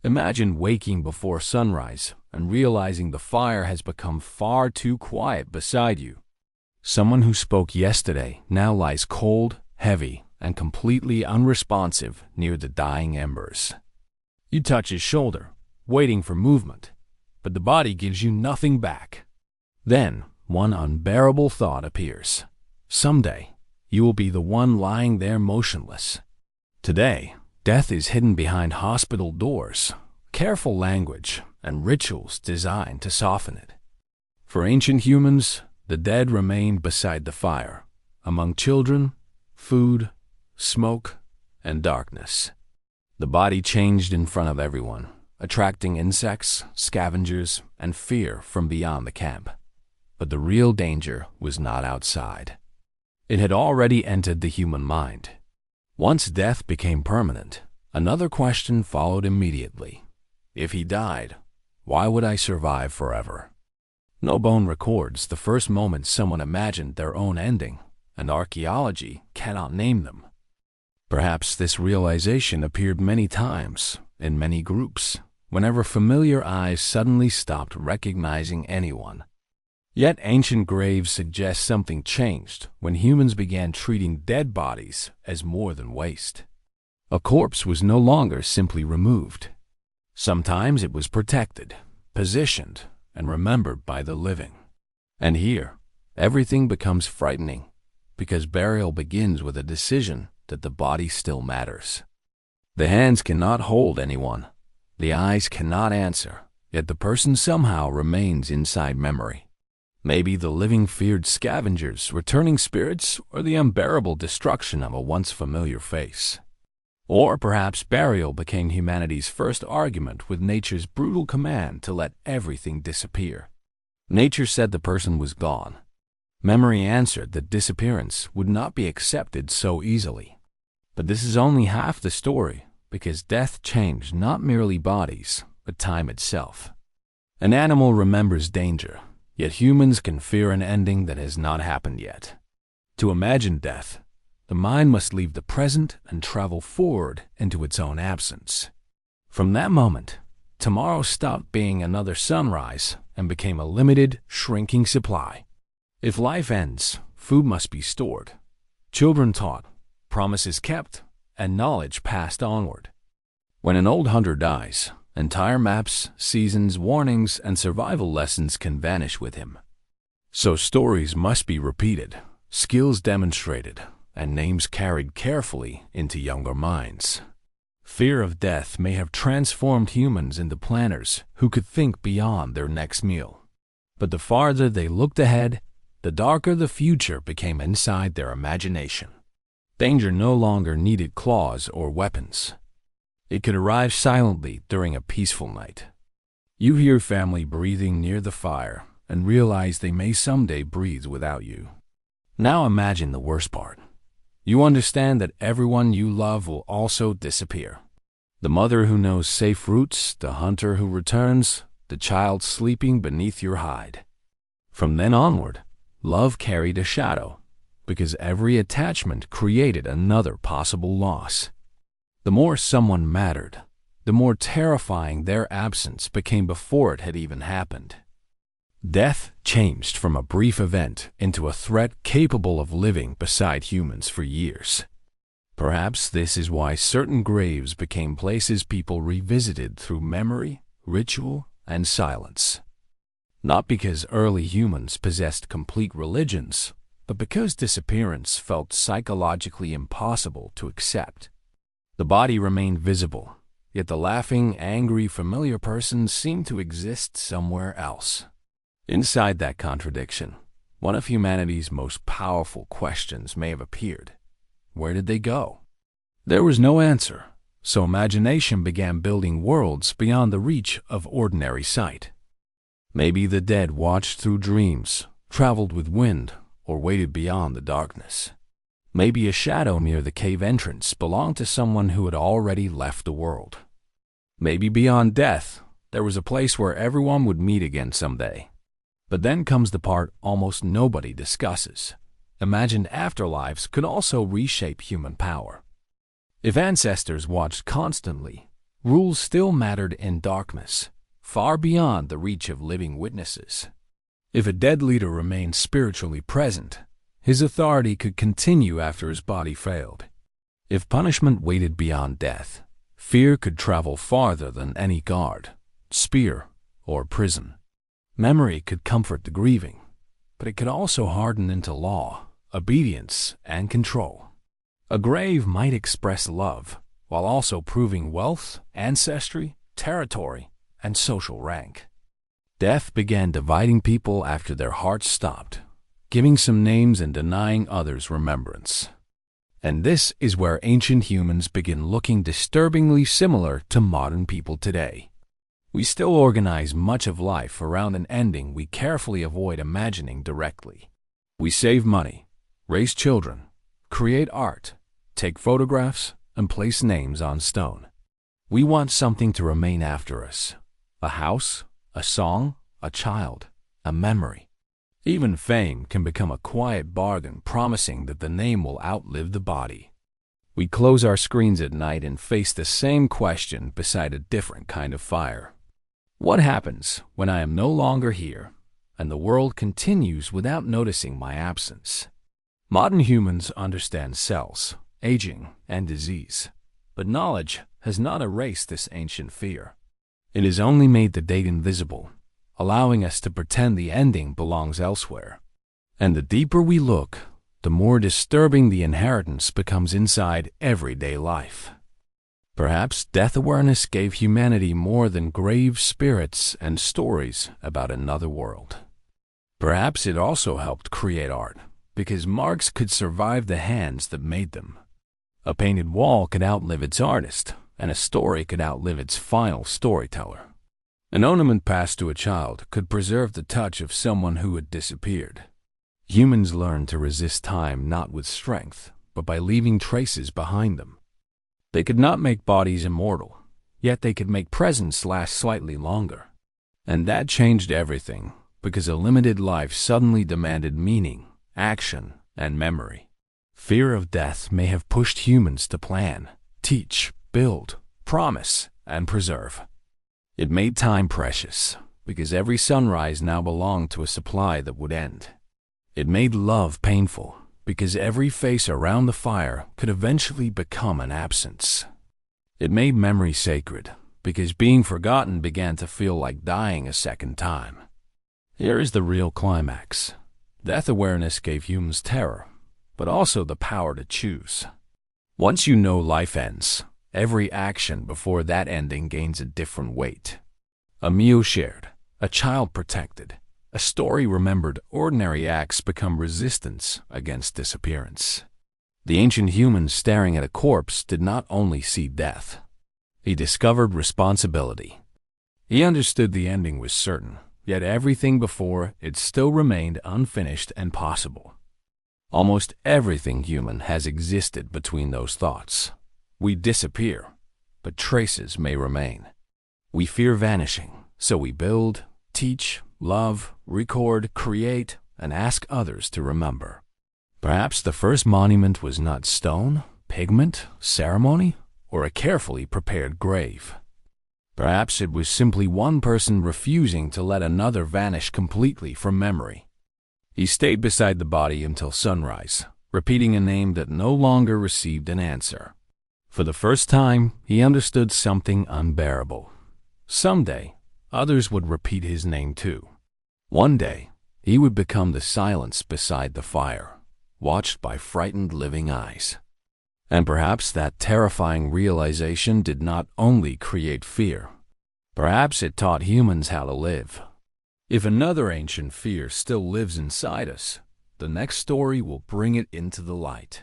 Imagine waking before sunrise and realizing the fire has become far too quiet beside you. Someone who spoke yesterday now lies cold, heavy, and completely unresponsive near the dying embers. You touch his shoulder, waiting for movement, but the body gives you nothing back. Then, one unbearable thought appears. Someday, you will be the one lying there motionless. Today, death is hidden behind hospital doors, careful language, and rituals designed to soften it. For ancient humans, the dead remained beside the fire, among children, food, smoke, and darkness. The body changed in front of everyone, attracting insects, scavengers, and fear from beyond the camp. But the real danger was not outside. It had already entered the human mind. Once death became permanent, another question followed immediately. If he died, why would I survive forever? No bone records the first moment someone imagined their own ending, and archaeology cannot name them. Perhaps this realization appeared many times, in many groups, whenever familiar eyes suddenly stopped recognizing anyone. Yet ancient graves suggest something changed when humans began treating dead bodies as more than waste. A corpse was no longer simply removed. Sometimes it was protected, positioned, and remembered by the living. And here, everything becomes frightening, because burial begins with a decision that the body still matters. The hands cannot hold anyone. The eyes cannot answer, yet the person somehow remains inside memory. Maybe the living feared scavengers, returning spirits, or the unbearable destruction of a once familiar face. Or perhaps burial became humanity's first argument with nature's brutal command to let everything disappear. Nature said the person was gone. Memory answered that disappearance would not be accepted so easily. But this is only half the story, because death changed not merely bodies, but time itself. An animal remembers danger, yet humans can fear an ending that has not happened yet. To imagine death, the mind must leave the present and travel forward into its own absence. From that moment, tomorrow stopped being another sunrise and became a limited, shrinking supply. If life ends, food must be stored, children taught, promises kept, and knowledge passed onward. When an old hunter dies, entire maps, seasons, warnings, and survival lessons can vanish with him. So stories must be repeated, skills demonstrated, and names carried carefully into younger minds. Fear of death may have transformed humans into planners who could think beyond their next meal. But the farther they looked ahead, the darker the future became inside their imagination. Danger no longer needed claws or weapons. It could arrive silently during a peaceful night. You hear family breathing near the fire and realize they may someday breathe without you. Now imagine the worst part. You understand that everyone you love will also disappear. The mother who knows safe routes, the hunter who returns, the child sleeping beneath your hide. From then onward, love carried a shadow, because every attachment created another possible loss. The more someone mattered, the more terrifying their absence became before it had even happened. Death changed from a brief event into a threat capable of living beside humans for years. Perhaps this is why certain graves became places people revisited through memory, ritual, and silence. Not because early humans possessed complete religions, but because disappearance felt psychologically impossible to accept. The body remained visible, yet the laughing, angry, familiar person seemed to exist somewhere else. Inside that contradiction, one of humanity's most powerful questions may have appeared. Where did they go? There was no answer, so imagination began building worlds beyond the reach of ordinary sight. Maybe the dead watched through dreams, traveled with wind, or waited beyond the darkness. Maybe a shadow near the cave entrance belonged to someone who had already left the world. Maybe beyond death, there was a place where everyone would meet again someday. But then comes the part almost nobody discusses. Imagined afterlives could also reshape human power. If ancestors watched constantly, rules still mattered in darkness, far beyond the reach of living witnesses. If a dead leader remained spiritually present, his authority could continue after his body failed. If punishment waited beyond death, fear could travel farther than any guard, spear, or prison. Memory could comfort the grieving, but it could also harden into law, obedience, and control. A grave might express love, while also proving wealth, ancestry, territory, and social rank. Death began dividing people after their hearts stopped, giving some names and denying others remembrance. And this is where ancient humans begin looking disturbingly similar to modern people today. We still organize much of life around an ending we carefully avoid imagining directly. We save money, raise children, create art, take photographs, and place names on stone. We want something to remain after us. A house, a song, a child, a memory. Even fame can become a quiet bargain promising that the name will outlive the body. We close our screens at night and face the same question beside a different kind of fire. What happens when I am no longer here and the world continues without noticing my absence? Modern humans understand cells, aging, and disease, but knowledge has not erased this ancient fear. It has only made the date invisible, allowing us to pretend the ending belongs elsewhere. And the deeper we look, the more disturbing the inheritance becomes inside everyday life. Perhaps death awareness gave humanity more than grave spirits and stories about another world. Perhaps it also helped create art, because marks could survive the hands that made them. A painted wall could outlive its artist, and a story could outlive its final storyteller. An ornament passed to a child could preserve the touch of someone who had disappeared. Humans learned to resist time not with strength, but by leaving traces behind them. They could not make bodies immortal, yet they could make presence last slightly longer. And that changed everything, because a limited life suddenly demanded meaning, action, and memory. Fear of death may have pushed humans to plan, teach, build, promise, and preserve. It made time precious, because every sunrise now belonged to a supply that would end. It made love painful, because every face around the fire could eventually become an absence. It made memory sacred, because being forgotten began to feel like dying a second time. Here is the real climax. Death awareness gave humans terror, but also the power to choose. Once you know life ends, every action before that ending gains a different weight. A meal shared, a child protected, a story remembered. Ordinary acts become resistance against disappearance. The ancient human staring at a corpse did not only see death. He discovered responsibility. He understood the ending was certain, yet everything before it still remained unfinished and possible. Almost everything human has existed between those thoughts. We disappear, but traces may remain. We fear vanishing, so we build, teach, love, record, create, and ask others to remember. Perhaps the first monument was not stone, pigment, ceremony, or a carefully prepared grave. Perhaps it was simply one person refusing to let another vanish completely from memory. He stayed beside the body until sunrise, repeating a name that no longer received an answer. For the first time, he understood something unbearable. Someday, others would repeat his name too. One day, he would become the silence beside the fire, watched by frightened living eyes. And perhaps that terrifying realization did not only create fear. Perhaps it taught humans how to live. If another ancient fear still lives inside us, the next story will bring it into the light.